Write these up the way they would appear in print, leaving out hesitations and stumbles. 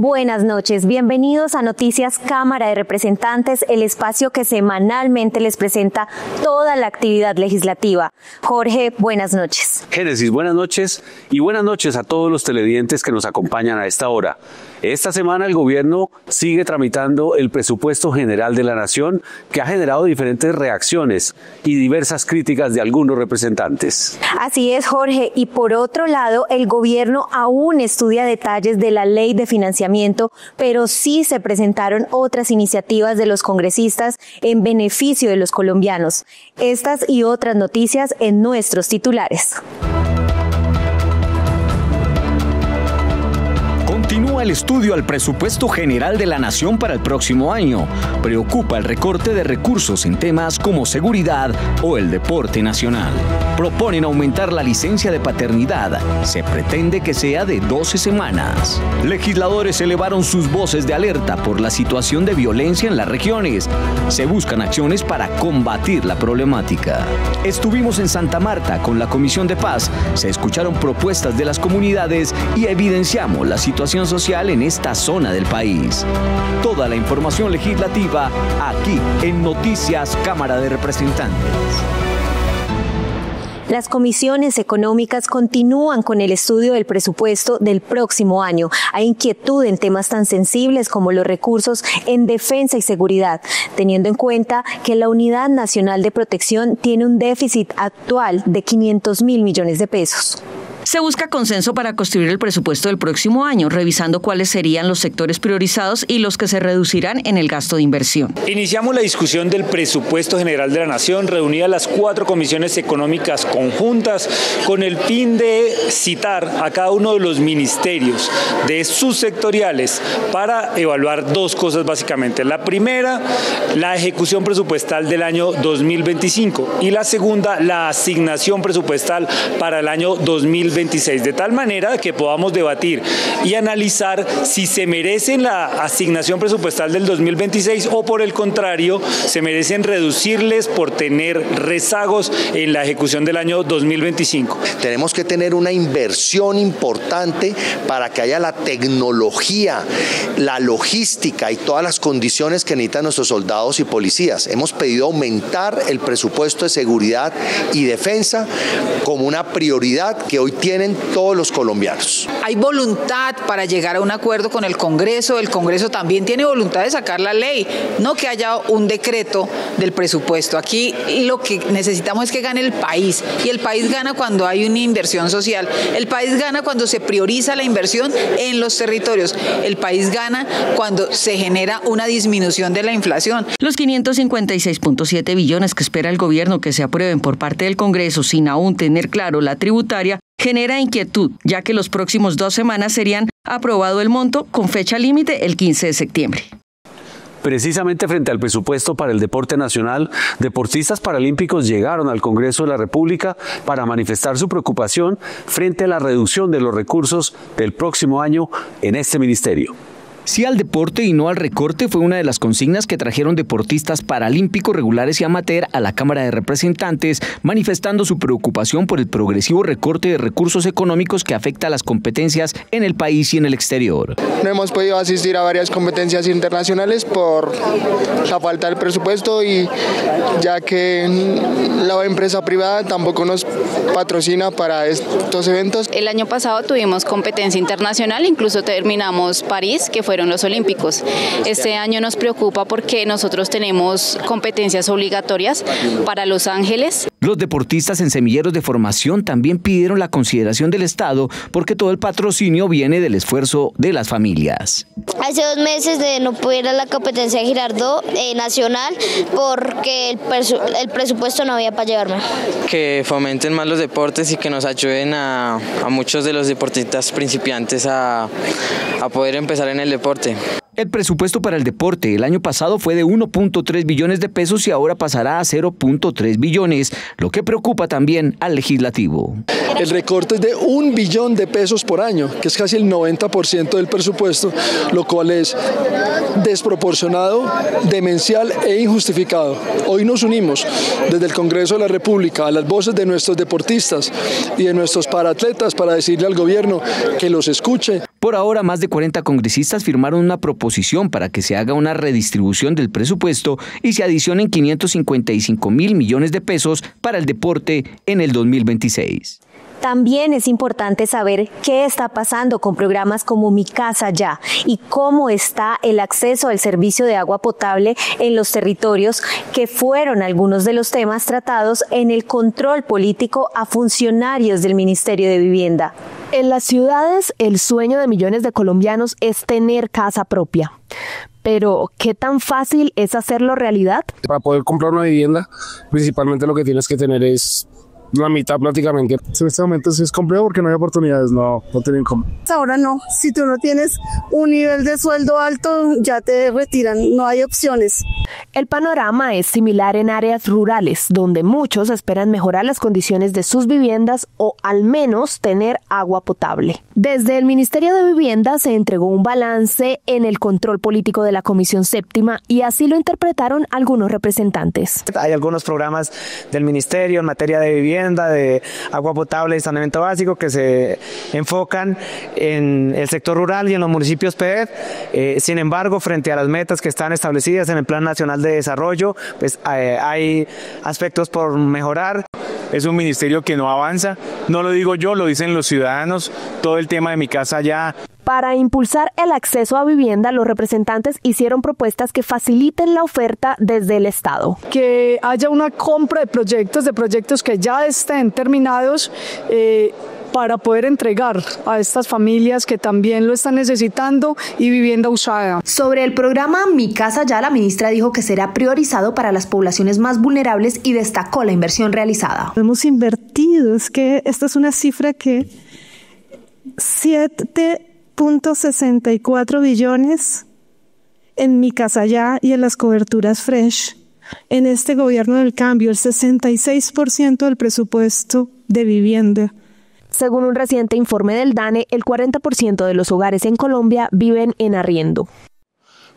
Buenas noches, bienvenidos a Noticias Cámara de Representantes, el espacio que semanalmente les presenta toda la actividad legislativa. Jorge, buenas noches. Génesis, buenas noches y buenas noches a todos los televidentes que nos acompañan a esta hora. Esta semana el gobierno sigue tramitando el presupuesto general de la Nación, que ha generado diferentes reacciones y diversas críticas de algunos representantes. Así es, Jorge, y por otro lado, el gobierno aún estudia detalles de la ley de financiamiento, pero sí se presentaron otras iniciativas de los congresistas en beneficio de los colombianos. Estas y otras noticias en nuestros titulares. Continúa el estudio al presupuesto general de la Nación para el próximo año. Preocupa el recorte de recursos en temas como seguridad o el deporte nacional. Proponen aumentar la licencia de paternidad. Se pretende que sea de 12 semanas. Legisladores elevaron sus voces de alerta por la situación de violencia en las regiones. Se buscan acciones para combatir la problemática. Estuvimos en Santa Marta con la Comisión de Paz. Se escucharon propuestas de las comunidades y evidenciamos la situación social en esta zona del país. Toda la información legislativa aquí en Noticias Cámara de Representantes. Las comisiones económicas continúan con el estudio del presupuesto del próximo año. Hay inquietud en temas tan sensibles como los recursos en defensa y seguridad, teniendo en cuenta que la Unidad Nacional de Protección tiene un déficit actual de 500.000 millones de pesos. Se busca consenso para construir el presupuesto del próximo año, revisando cuáles serían los sectores priorizados y los que se reducirán en el gasto de inversión. Iniciamos la discusión del presupuesto general de la Nación, reunidas las 4 comisiones económicas conjuntas, con el fin de citar a cada uno de los ministerios de subsectoriales para evaluar 2 cosas básicamente. La primera, la ejecución presupuestal del año 2025 y la segunda, la asignación presupuestal para el año 2026, de tal manera que podamos debatir y analizar si se merecen la asignación presupuestal del 2026 o por el contrario se merecen reducirles por tener rezagos en la ejecución del año 2025. Tenemos que tener una inversión importante para que haya la tecnología, la logística y todas las condiciones que necesitan nuestros soldados y policías. Hemos pedido aumentar el presupuesto de seguridad y defensa como una prioridad que hoy tienen todos los colombianos. Hay voluntad para llegar a un acuerdo con el Congreso también tiene voluntad de sacar la ley, no que haya un decreto del presupuesto. Aquí lo que necesitamos es que gane el país, y el país gana cuando hay una inversión social, el país gana cuando se prioriza la inversión en los territorios, el país gana cuando se genera una disminución de la inflación. Los 556.7 billones que espera el gobierno que se aprueben por parte del Congreso sin aún tener claro la tributaria genera inquietud, ya que los próximos 2 semanas serían aprobado el monto con fecha límite el 15 de septiembre. Precisamente frente al presupuesto para el deporte nacional, deportistas paralímpicos llegaron al Congreso de la República para manifestar su preocupación frente a la reducción de los recursos del próximo año en este ministerio. Sí al deporte y no al recorte fue una de las consignas que trajeron deportistas paralímpicos regulares y amateur a la Cámara de Representantes, manifestando su preocupación por el progresivo recorte de recursos económicos que afecta a las competencias en el país y en el exterior. No hemos podido asistir a varias competencias internacionales por la falta del presupuesto y ya que la empresa privada tampoco nos patrocina para estos eventos. El año pasado tuvimos competencia internacional, incluso terminamos París, que fueron los Olímpicos. Este año nos preocupa porque nosotros tenemos competencias obligatorias para Los Ángeles. Los deportistas en semilleros de formación también pidieron la consideración del Estado porque todo el patrocinio viene del esfuerzo de las familias. Hace 2 meses de no poder ir a la competencia de Girardot nacional porque el presupuesto no había para llevarme. Que fomenten más los deportes y que nos ayuden a muchos de los deportistas principiantes a poder empezar en el deporte. El presupuesto para el deporte el año pasado fue de 1.3 billones de pesos y ahora pasará a 0.3 billones, lo que preocupa también al legislativo. El recorte es de 1 billón de pesos por año, que es casi el 90% del presupuesto, lo cual es desproporcionado, demencial e injustificado. Hoy nos unimos desde el Congreso de la República a las voces de nuestros deportistas y de nuestros paratletas para decirle al gobierno que los escuche. Por ahora, más de 40 congresistas firmaron una proposición para que se haga una redistribución del presupuesto y se adicionen 555.000 millones de pesos para el deporte en el 2026. También es importante saber qué está pasando con programas como Mi Casa Ya y cómo está el acceso al servicio de agua potable en los territorios, que fueron algunos de los temas tratados en el control político a funcionarios del Ministerio de Vivienda. En las ciudades, el sueño de millones de colombianos es tener casa propia. Pero, ¿qué tan fácil es hacerlo realidad? Para poder comprar una vivienda, principalmente lo que tienes que tener es la mitad prácticamente. En este momento sí es complejo porque no hay oportunidades, no tienen cómo. Ahora no, si tú no tienes un nivel de sueldo alto, ya te retiran, no hay opciones. El panorama es similar en áreas rurales, donde muchos esperan mejorar las condiciones de sus viviendas o al menos tener agua potable. Desde el Ministerio de Vivienda se entregó un balance en el control político de la Comisión Séptima y así lo interpretaron algunos representantes. Hay algunos programas del Ministerio en materia de vivienda, de agua potable y saneamiento básico que se enfocan en el sector rural y en los municipios PED. Sin embargo, frente a las metas que están establecidas en el Plan Nacional de Desarrollo, pues hay aspectos por mejorar. Es un ministerio que no avanza, no lo digo yo, lo dicen los ciudadanos, todo el tema de Mi Casa Ya. Para impulsar el acceso a vivienda, los representantes hicieron propuestas que faciliten la oferta desde el Estado. Que haya una compra de proyectos que ya estén terminados, para poder entregar a estas familias que también lo están necesitando y vivienda usada. Sobre el programa Mi Casa Ya, la ministra dijo que será priorizado para las poblaciones más vulnerables y destacó la inversión realizada. Hemos invertido, es que esta es una cifra que 7.64 billones en Mi Casa Ya y en las coberturas Fresh. En este gobierno del cambio, el 66% del presupuesto de vivienda. Según un reciente informe del DANE, el 40% de los hogares en Colombia viven en arriendo.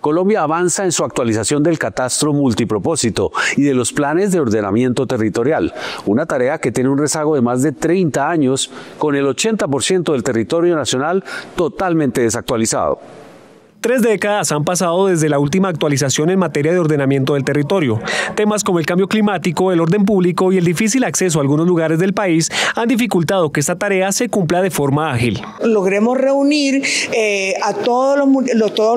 Colombia avanza en su actualización del catastro multipropósito y de los planes de ordenamiento territorial, una tarea que tiene un rezago de más de 30 años, con el 80% del territorio nacional totalmente desactualizado. 3 décadas han pasado desde la última actualización en materia de ordenamiento del territorio. Temas como el cambio climático, el orden público y el difícil acceso a algunos lugares del país han dificultado que esta tarea se cumpla de forma ágil. Logremos reunir a todos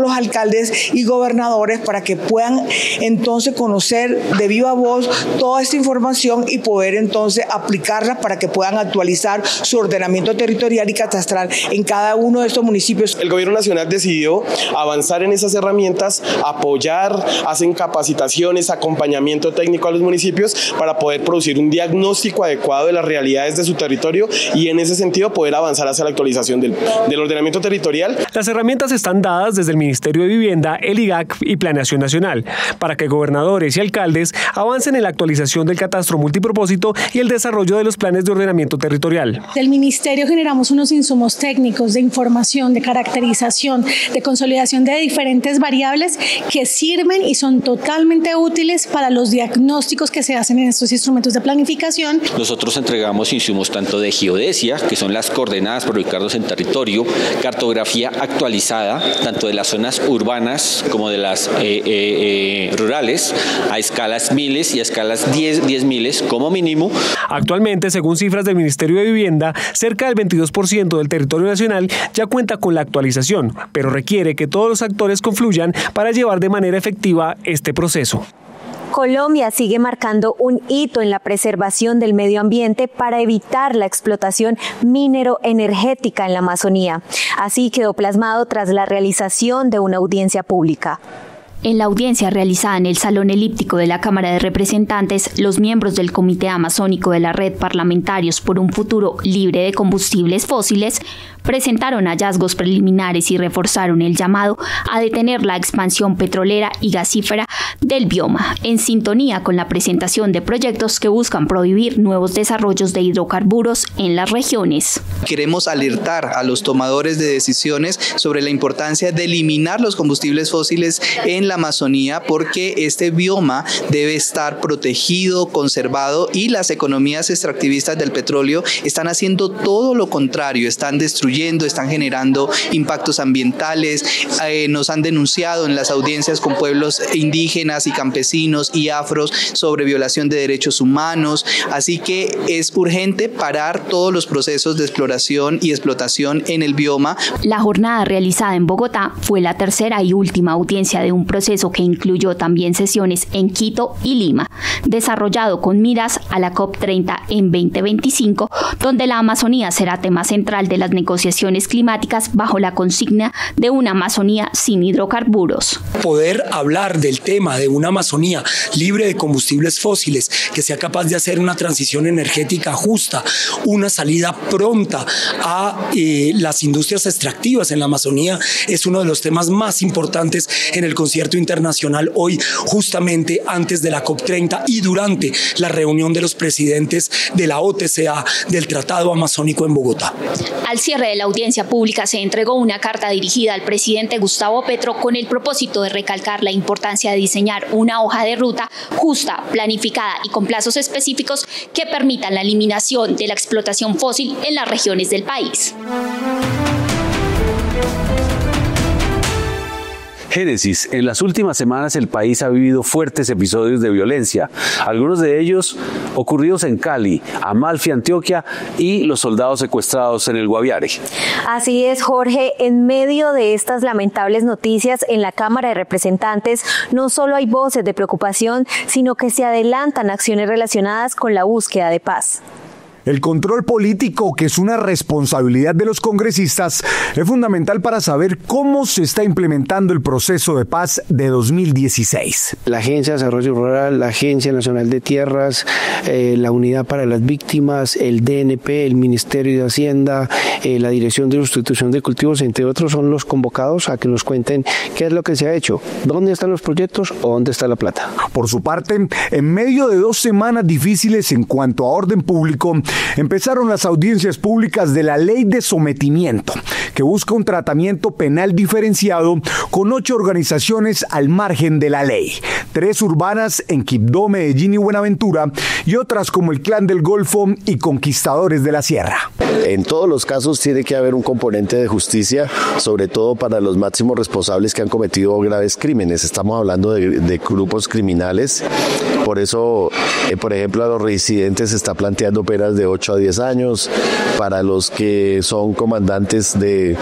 los alcaldes y gobernadores para que puedan entonces conocer de viva voz toda esta información y poder entonces aplicarla para que puedan actualizar su ordenamiento territorial y catastral en cada uno de estos municipios. El gobierno nacional decidió avanzar en esas herramientas, apoyar, hacen capacitaciones, acompañamiento técnico a los municipios para poder producir un diagnóstico adecuado de las realidades de su territorio y en ese sentido poder avanzar hacia la actualización del ordenamiento territorial. Las herramientas están dadas desde el Ministerio de Vivienda, el IGAC y Planeación Nacional para que gobernadores y alcaldes avancen en la actualización del catastro multipropósito y el desarrollo de los planes de ordenamiento territorial. Del Ministerio generamos unos insumos técnicos de información, de caracterización, de consolidación de diferentes variables que sirven y son totalmente útiles para los diagnósticos que se hacen en estos instrumentos de planificación. Nosotros entregamos insumos tanto de geodesia, que son las coordenadas para ubicarnos en territorio, cartografía actualizada, tanto de las zonas urbanas como de las rurales, a escalas miles y a escalas 10 miles como mínimo. Actualmente, según cifras del Ministerio de Vivienda, cerca del 22% del territorio nacional ya cuenta con la actualización, pero requiere que todos los actores confluyan para llevar de manera efectiva este proceso. Colombia sigue marcando un hito en la preservación del medio ambiente para evitar la explotación minero-energética en la Amazonía. Así quedó plasmado tras la realización de una audiencia pública. En la audiencia realizada en el Salón Elíptico de la Cámara de Representantes, los miembros del Comité Amazónico de la Red Parlamentarios por un Futuro Libre de Combustibles Fósiles presentaron hallazgos preliminares y reforzaron el llamado a detener la expansión petrolera y gasífera del bioma, en sintonía con la presentación de proyectos que buscan prohibir nuevos desarrollos de hidrocarburos en las regiones. Queremos alertar a los tomadores de decisiones sobre la importancia de eliminar los combustibles fósiles en la Amazonía, porque este bioma debe estar protegido, conservado, y las economías extractivistas del petróleo están haciendo todo lo contrario, están destruyendo, están generando impactos ambientales. Nos han denunciado en las audiencias con pueblos indígenas y campesinos y afros sobre violación de derechos humanos, así que es urgente parar todos los procesos de exploración y explotación en el bioma. La jornada realizada en Bogotá fue la tercera y última audiencia de un proceso que incluyó también sesiones en Quito y Lima, desarrollado con miras a la COP30 en 2025, donde la Amazonía será tema central de las negociaciones climáticas bajo la consigna de una Amazonía sin hidrocarburos. Poder hablar del tema de una Amazonía libre de combustibles fósiles, que sea capaz de hacer una transición energética justa, una salida pronta a las industrias extractivas en la Amazonía, es uno de los temas más importantes en el concierto internacional hoy, justamente antes de la COP30 y durante la reunión de los presidentes de la OTCA del Tratado Amazónico en Bogotá. Al cierre de la audiencia pública se entregó una carta dirigida al presidente Gustavo Petro con el propósito de recalcar la importancia de diseñar una hoja de ruta justa, planificada y con plazos específicos que permitan la eliminación de la explotación fósil en las regiones del país. Génesis, en las últimas semanas el país ha vivido fuertes episodios de violencia, algunos de ellos ocurridos en Cali, Amalfi, Antioquia, y los soldados secuestrados en el Guaviare. Así es, Jorge. En medio de estas lamentables noticias en la Cámara de Representantes, no solo hay voces de preocupación, sino que se adelantan acciones relacionadas con la búsqueda de paz. El control político, que es una responsabilidad de los congresistas, es fundamental para saber cómo se está implementando el proceso de paz de 2016. La Agencia de Desarrollo Rural, la Agencia Nacional de Tierras, la Unidad para las Víctimas, el DNP, el Ministerio de Hacienda, la Dirección de Sustitución de Cultivos, entre otros, son los convocados a que nos cuenten qué es lo que se ha hecho, dónde están los proyectos o dónde está la plata. Por su parte, en medio de 2 semanas difíciles en cuanto a orden público, empezaron las audiencias públicas de la Ley de Sometimiento, que busca un tratamiento penal diferenciado con 8 organizaciones al margen de la ley, 3 urbanas en Quibdó, Medellín y Buenaventura, y otras como el Clan del Golfo y Conquistadores de la Sierra. En todos los casos tiene que haber un componente de justicia, sobre todo para los máximos responsables que han cometido graves crímenes. Estamos hablando de grupos criminales, por eso, por ejemplo, a los reincidentes se está planteando penas de 8 a 10 años, para los que son comandantes de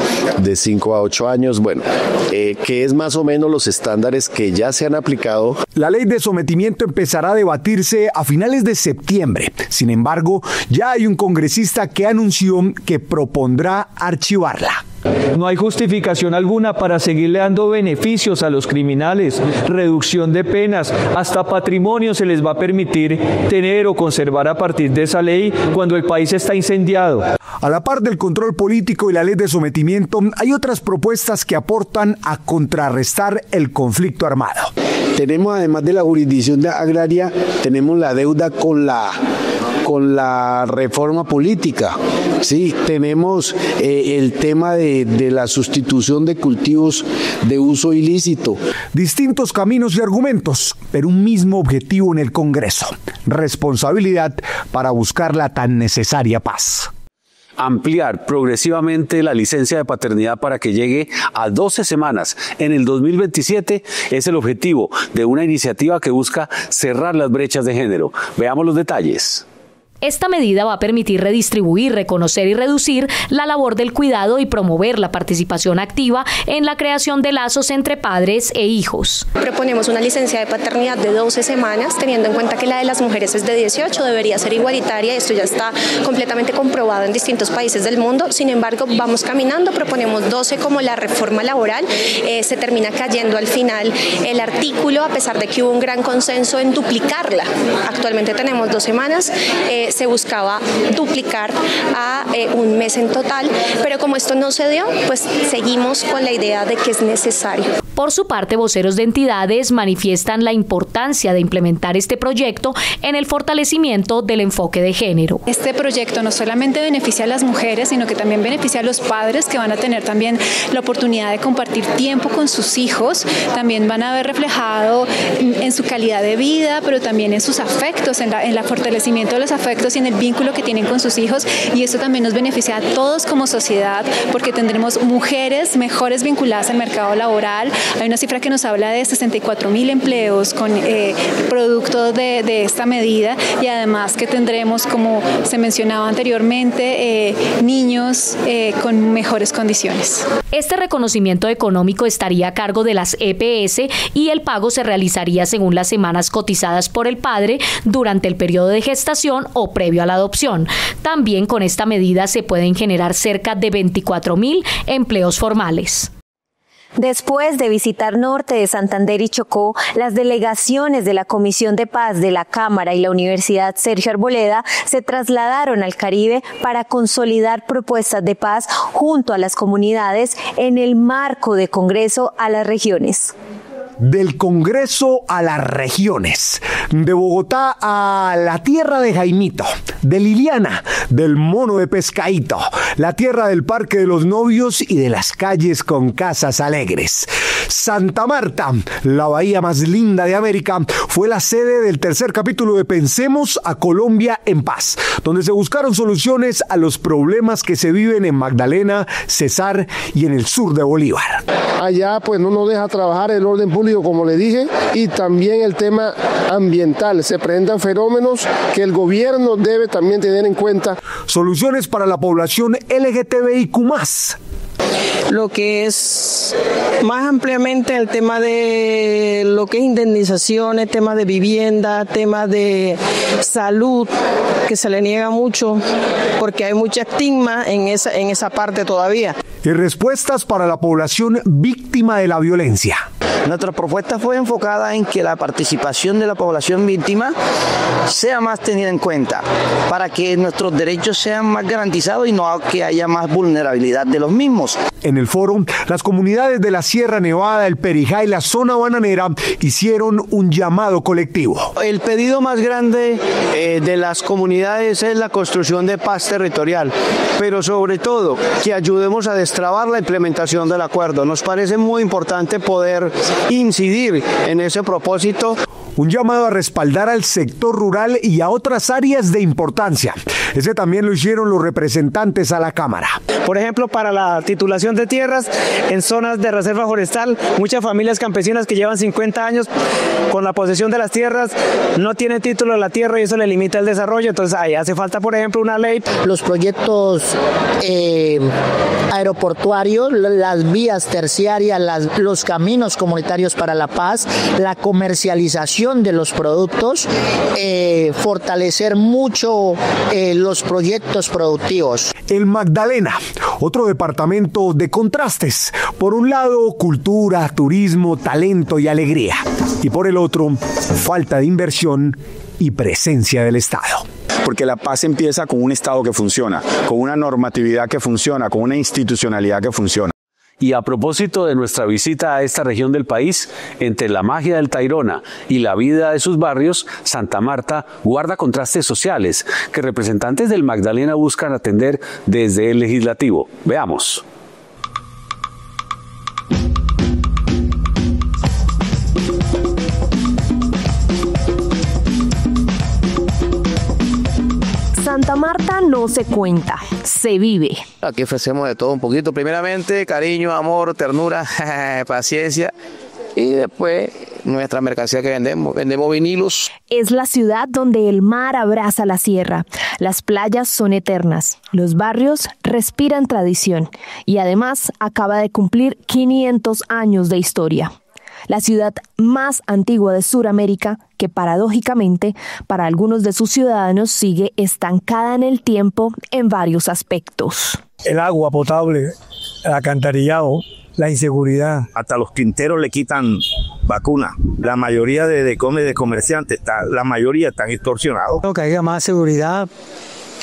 5 a 8 años, bueno, que es más o menos los estándares que ya se han aplicado. La ley de sometimiento empezará a debatirse a finales de septiembre. Sin embargo, ya hay un congresista que anunció que propondrá archivarla. No hay justificación alguna para seguirle dando beneficios a los criminales, reducción de penas, hasta patrimonio se les va a permitir tener o conservar a partir de esa ley cuando el país está incendiado. A la par del control político y la ley de sometimiento, hay otras propuestas que aportan a contrarrestar el conflicto armado. Tenemos, además de la jurisdicción agraria, tenemos la deuda con la reforma política. Sí, tenemos el tema de la sustitución de cultivos de uso ilícito. Distintos caminos y argumentos, pero un mismo objetivo en el Congreso: responsabilidad para buscar la tan necesaria paz. Ampliar progresivamente la licencia de paternidad para que llegue a 12 semanas en el 2027 es el objetivo de una iniciativa que busca cerrar las brechas de género. Veamos los detalles. Esta medida va a permitir redistribuir, reconocer y reducir la labor del cuidado y promover la participación activa en la creación de lazos entre padres e hijos. Proponemos una licencia de paternidad de 12 semanas, teniendo en cuenta que la de las mujeres es de 18, debería ser igualitaria, esto ya está completamente comprobado en distintos países del mundo. Sin embargo, vamos caminando, proponemos 12 como la reforma laboral, se termina cayendo al final el artículo, a pesar de que hubo un gran consenso en duplicarla. Actualmente tenemos 2 semanas, se buscaba duplicar a un mes en total, pero como esto no se dio, pues seguimos con la idea de que es necesario. Por su parte, voceros de entidades manifiestan la importancia de implementar este proyecto en el fortalecimiento del enfoque de género. Este proyecto no solamente beneficia a las mujeres, sino que también beneficia a los padres, que van a tener también la oportunidad de compartir tiempo con sus hijos, también van a ver reflejado en su calidad de vida, pero también en sus afectos, en el fortalecimiento de los afectos y en el vínculo que tienen con sus hijos, y esto también nos beneficia a todos como sociedad, porque tendremos mujeres mejores vinculadas al mercado laboral. Hay una cifra que nos habla de 64.000 empleos con producto de esta medida, y además que tendremos, como se mencionaba anteriormente, niños con mejores condiciones. Este reconocimiento económico estaría a cargo de las EPS y el pago se realizaría según las semanas cotizadas por el padre durante el periodo de gestación o previo a la adopción. También con esta medida se pueden generar cerca de 24.000 empleos formales. Después de visitar Norte de Santander y Chocó, las delegaciones de la Comisión de Paz de la Cámara y la Universidad Sergio Arboleda se trasladaron al Caribe para consolidar propuestas de paz junto a las comunidades en el marco de Congreso a las Regiones. Del Congreso a las regiones, de Bogotá a la tierra de Jaimito, de Liliana, del mono de Pescadito, la tierra del Parque de los Novios y de las calles con casas alegres. Santa Marta, la bahía más linda de América, fue la sede del tercer capítulo de Pensemos a Colombia en Paz, donde se buscaron soluciones a los problemas que se viven en Magdalena, Cesar y en el sur de Bolívar. Allá pues no nos deja trabajar el orden público, como le dije, y también el tema ambiental. Se presentan fenómenos que el gobierno debe también tener en cuenta. Soluciones para la población LGTBIQ+. Lo que es más ampliamente el tema de lo que es indemnizaciones, tema de vivienda, tema de salud, que se le niega mucho porque hay mucha estigma en esa parte todavía. Y respuestas para la población víctima de la violencia. Nuestra propuesta fue enfocada en que la participación de la población víctima sea más tenida en cuenta, para que nuestros derechos sean más garantizados y no que haya más vulnerabilidad de los mismos. En el foro, las comunidades de la Sierra Nevada, el Perijá y la zona bananera hicieron un llamado colectivo. El pedido más grande de las comunidades es la construcción de paz territorial, pero sobre todo que ayudemos a destrabar la implementación del acuerdo. Nos parece muy importante poder incidir en ese propósito. Un llamado a respaldar al sector rural y a otras áreas de importancia. Ese también lo hicieron los representantes a la Cámara. Por ejemplo, para la titulación de tierras en zonas de reserva forestal, muchas familias campesinas que llevan 50 años con la posesión de las tierras no tienen título de la tierra y eso le limita el desarrollo. Entonces ahí hace falta, por ejemplo, una ley. Los proyectos aeroportuarios, las vías terciarias, los caminos comunitarios para la paz, la comercialización de los productos, fortalecer mucho los proyectos productivos. El Magdalena, otro departamento de contrastes. Por un lado, cultura, turismo, talento y alegría. Y por el otro, falta de inversión y presencia del Estado. Porque la paz empieza con un Estado que funciona, con una normatividad que funciona, con una institucionalidad que funciona. Y a propósito de nuestra visita a esta región del país, entre la magia del Tayrona y la vida de sus barrios, Santa Marta guarda contrastes sociales que representantes del Magdalena buscan atender desde el legislativo. Veamos. Santa Marta no se cuenta, se vive. Aquí ofrecemos de todo un poquito. Primeramente, cariño, amor, ternura, paciencia y después nuestra mercancía que vendemos vinilos. Es la ciudad donde el mar abraza la sierra, las playas son eternas, los barrios respiran tradición y además acaba de cumplir 500 años de historia. La ciudad más antigua de Sudamérica, que paradójicamente para algunos de sus ciudadanos sigue estancada en el tiempo en varios aspectos. El agua potable, el alcantarillado, la inseguridad. Hasta los quinteros le quitan vacunas. La mayoría de comerciantes, la mayoría están extorsionados. Que haya más seguridad,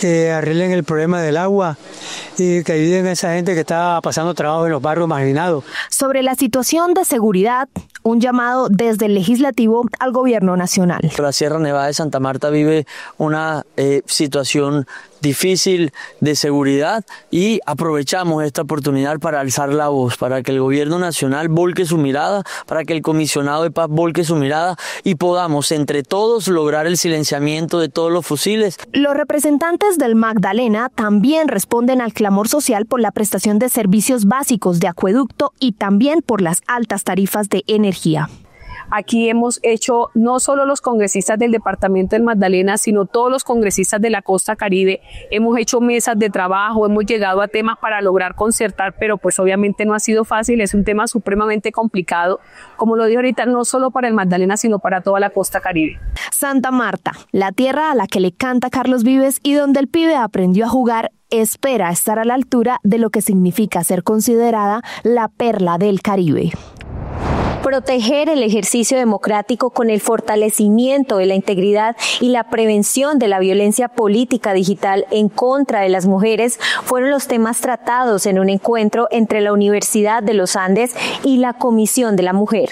que arreglen el problema del agua y que ayuden a esa gente que está pasando trabajo en los barrios marginados. Sobre la situación de seguridad, un llamado desde el Legislativo al Gobierno Nacional. La Sierra Nevada de Santa Marta vive una situación difícil de seguridad y aprovechamos esta oportunidad para alzar la voz, para que el Gobierno Nacional volque su mirada, para que el Comisionado de Paz volque su mirada y podamos entre todos lograr el silenciamiento de todos los fusiles. Los representantes del Magdalena también responden al clamor social por la prestación de servicios básicos de acueducto y también por las altas tarifas de energía. Aquí hemos hecho, no solo los congresistas del departamento del Magdalena, sino todos los congresistas de la costa Caribe, hemos hecho mesas de trabajo, hemos llegado a temas para lograr concertar, pero pues obviamente no ha sido fácil, es un tema supremamente complicado, como lo dije ahorita, no solo para el Magdalena, sino para toda la costa Caribe. Santa Marta, la tierra a la que le canta Carlos Vives y donde el pibe aprendió a jugar, espera estar a la altura de lo que significa ser considerada la perla del Caribe. Proteger el ejercicio democrático con el fortalecimiento de la integridad y la prevención de la violencia política digital en contra de las mujeres fueron los temas tratados en un encuentro entre la Universidad de los Andes y la Comisión de la Mujer.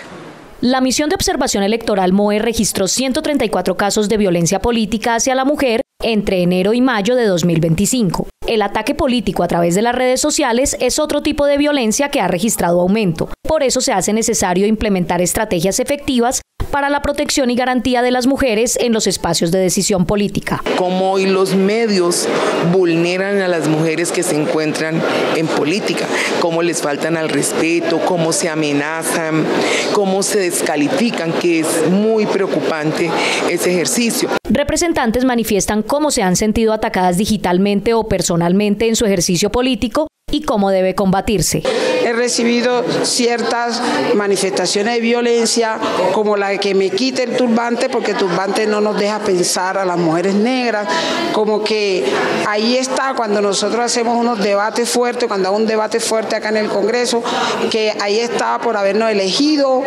La Misión de Observación Electoral MOE registró 134 casos de violencia política hacia la mujer entre enero y mayo de 2025. El ataque político a través de las redes sociales es otro tipo de violencia que ha registrado aumento. Por eso se hace necesario implementar estrategias efectivas para la protección y garantía de las mujeres en los espacios de decisión política. Cómo hoy los medios vulneran a las mujeres que se encuentran en política, cómo les faltan al respeto, cómo se amenazan, cómo se descalifican, que es muy preocupante ese ejercicio. Representantes manifiestan cómo se han sentido atacadas digitalmente o personalmente en su ejercicio político y cómo debe combatirse. He recibido ciertas manifestaciones de violencia, como la de que me quite el turbante, porque el turbante no nos deja pensar a las mujeres negras, como que ahí está cuando nosotros hacemos unos debates fuertes, cuando hago un debate fuerte acá en el Congreso, que ahí estaba por habernos elegido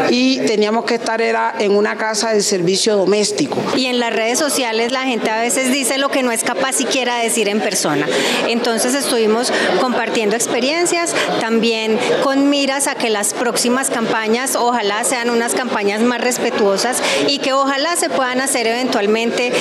y teníamos que estar en una casa de servicio doméstico. Y en las redes sociales la gente a veces dice lo que no es capaz siquiera de decir en persona. Entonces estuvimos compartiendo experiencias, también con miras a que las próximas campañas ojalá sean unas campañas más respetuosas y que ojalá se puedan hacer eventualmente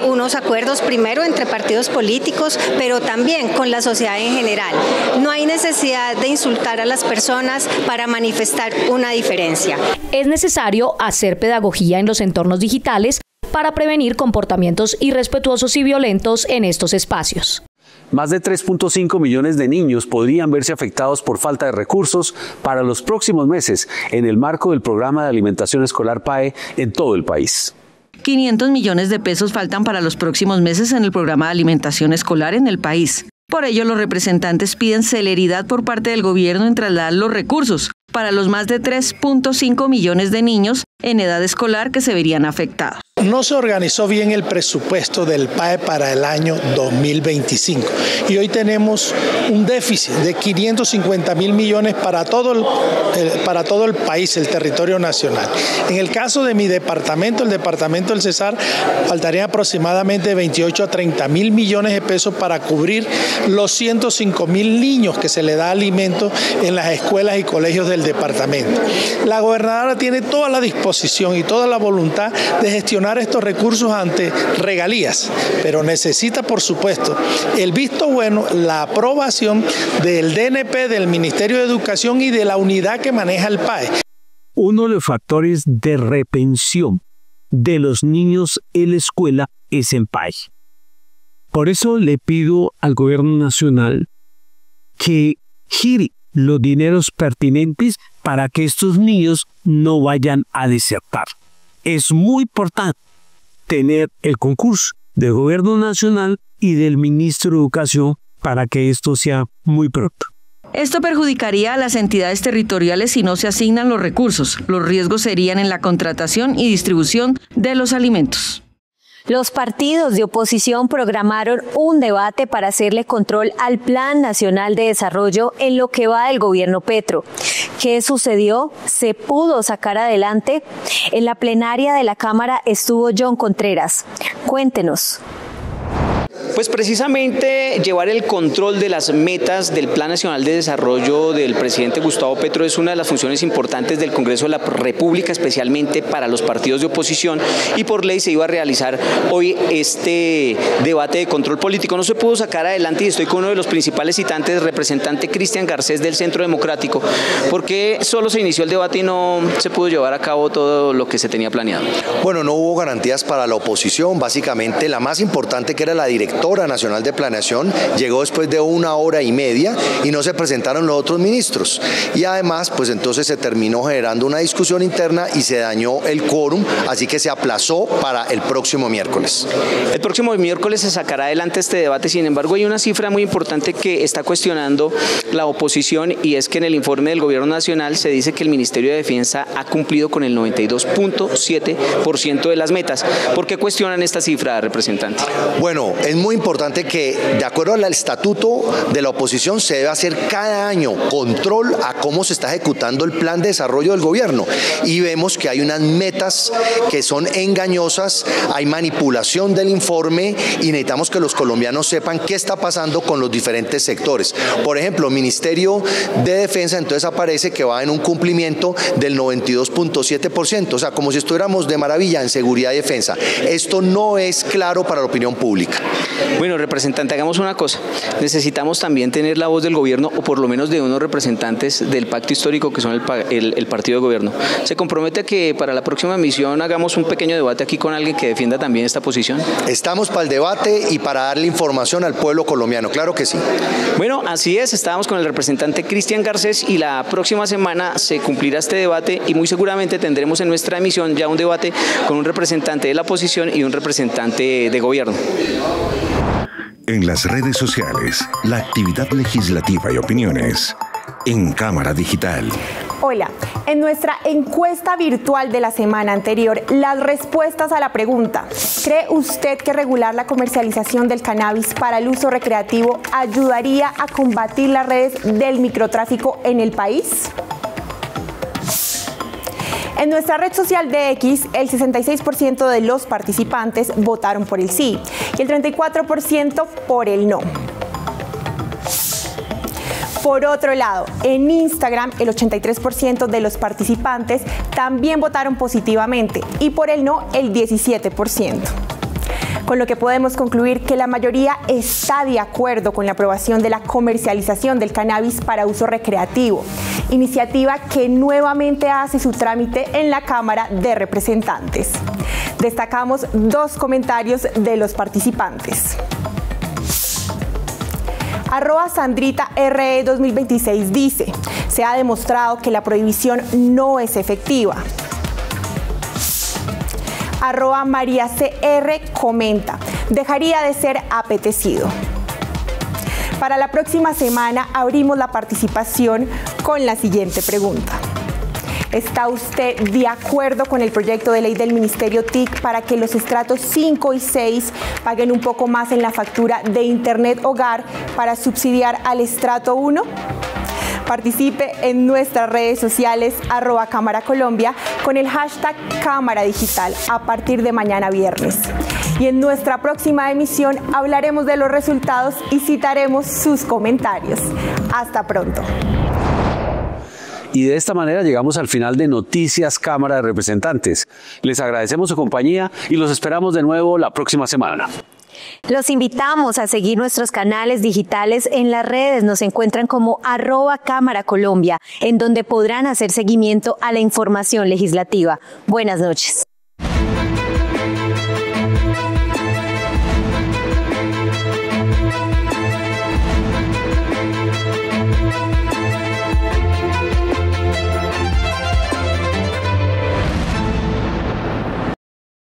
unos acuerdos primero entre partidos políticos, pero también con la sociedad en general. No hay necesidad de insultar a las personas para manifestar una diferencia. Es necesario hacer pedagogía en los entornos digitales para prevenir comportamientos irrespetuosos y violentos en estos espacios. Más de 3.5 millones de niños podrían verse afectados por falta de recursos para los próximos meses en el marco del programa de alimentación escolar PAE en todo el país. 500 millones de pesos faltan para los próximos meses en el programa de alimentación escolar en el país. Por ello, los representantes piden celeridad por parte del gobierno en trasladar los recursos para los más de 3.5 millones de niños en edad escolar que se verían afectados. No se organizó bien el presupuesto del PAE para el año 2025 y hoy tenemos un déficit de 550.000 millones para todo el país, el territorio nacional. En el caso de mi departamento, el departamento del Cesar, faltarían aproximadamente 28 a 30.000 millones de pesos para cubrir los 105.000 niños que se le da alimento en las escuelas y colegios del departamento. La gobernadora tiene toda la disposición y toda la voluntad de gestionar estos recursos ante regalías, pero necesita, por supuesto, el visto bueno, la aprobación del DNP, del Ministerio de Educación y de la unidad que maneja el PAE. Uno de los factores de retención de los niños en la escuela es el PAE. Por eso le pido al gobierno nacional que gire los dineros pertinentes para que estos niños no vayan a desertar. Es muy importante tener el concurso del Gobierno Nacional y del Ministro de Educación para que esto sea muy pronto. Esto perjudicaría a las entidades territoriales si no se asignan los recursos. Los riesgos serían en la contratación y distribución de los alimentos. Los partidos de oposición programaron un debate para hacerle control al Plan Nacional de Desarrollo en lo que va del gobierno Petro. ¿Qué sucedió? ¿Se pudo sacar adelante? En la plenaria de la Cámara estuvo John Contreras. Cuéntenos. Pues precisamente llevar el control de las metas del Plan Nacional de Desarrollo del presidente Gustavo Petro es una de las funciones importantes del Congreso de la República, especialmente para los partidos de oposición, y por ley se iba a realizar hoy este debate de control político. No se pudo sacar adelante y estoy con uno de los principales citantes, el representante Cristian Garcés del Centro Democrático, porque solo se inició el debate y no se pudo llevar a cabo todo lo que se tenía planeado. Bueno, no hubo garantías para la oposición, básicamente la más importante, que era la directora nacional de planeación, llegó después de 1 hora y media y no se presentaron los otros ministros, y además pues entonces se terminó generando una discusión interna y se dañó el quórum, así que se aplazó para el próximo miércoles. El próximo miércoles se sacará adelante este debate. Sin embargo, hay una cifra muy importante que está cuestionando la oposición, y es que en el informe del Gobierno Nacional se dice que el Ministerio de Defensa ha cumplido con el 92.7% de las metas. ¿Por qué cuestionan esta cifra, representante? Bueno, es muy importante que, de acuerdo al estatuto de la oposición, se debe hacer cada año control a cómo se está ejecutando el plan de desarrollo del gobierno, y vemos que hay unas metas que son engañosas, hay manipulación del informe y necesitamos que los colombianos sepan qué está pasando con los diferentes sectores. Por ejemplo, Ministerio de Defensa, entonces aparece que va en un cumplimiento del 92.7%, o sea, como si estuviéramos de maravilla en seguridad y defensa. Esto no es claro para la opinión pública. Bueno, representante, hagamos una cosa. Necesitamos también tener la voz del gobierno, o por lo menos de unos representantes del pacto histórico que son el partido de gobierno. ¿Se compromete a que para la próxima emisión hagamos un pequeño debate aquí con alguien que defienda también esta posición? Estamos para el debate y para darle información al pueblo colombiano, claro que sí. Bueno, así es, estábamos con el representante Cristian Garcés, y la próxima semana se cumplirá este debate y muy seguramente tendremos en nuestra emisión ya un debate con un representante de la oposición y un representante de gobierno. En las redes sociales, la actividad legislativa y opiniones en Cámara Digital. Hola, en nuestra encuesta virtual de la semana anterior, las respuestas a la pregunta: ¿cree usted que regular la comercialización del cannabis para el uso recreativo ayudaría a combatir las redes del microtráfico en el país? En nuestra red social de X, el 66% de los participantes votaron por el sí y el 34% por el no. Por otro lado, en Instagram, el 83% de los participantes también votaron positivamente y por el no, el 17%. Con lo que podemos concluir que la mayoría está de acuerdo con la aprobación de la comercialización del cannabis para uso recreativo, iniciativa que nuevamente hace su trámite en la Cámara de Representantes. Destacamos 2 comentarios de los participantes. @SandritaRE 2026 dice: se ha demostrado que la prohibición no es efectiva. @MariaCR comenta: dejaría de ser apetecido. Para la próxima semana abrimos la participación con la siguiente pregunta: ¿está usted de acuerdo con el proyecto de ley del Ministerio TIC para que los estratos 5 y 6 paguen un poco más en la factura de Internet Hogar para subsidiar al estrato 1? Participe en nuestras redes sociales @Cámara Colombia con el hashtag Cámara Digital a partir de mañana viernes. Y en nuestra próxima emisión hablaremos de los resultados y citaremos sus comentarios. Hasta pronto. Y de esta manera llegamos al final de Noticias Cámara de Representantes. Les agradecemos su compañía y los esperamos de nuevo la próxima semana. Los invitamos a seguir nuestros canales digitales en las redes. Nos encuentran como @Cámara Colombia, en donde podrán hacer seguimiento a la información legislativa. Buenas noches.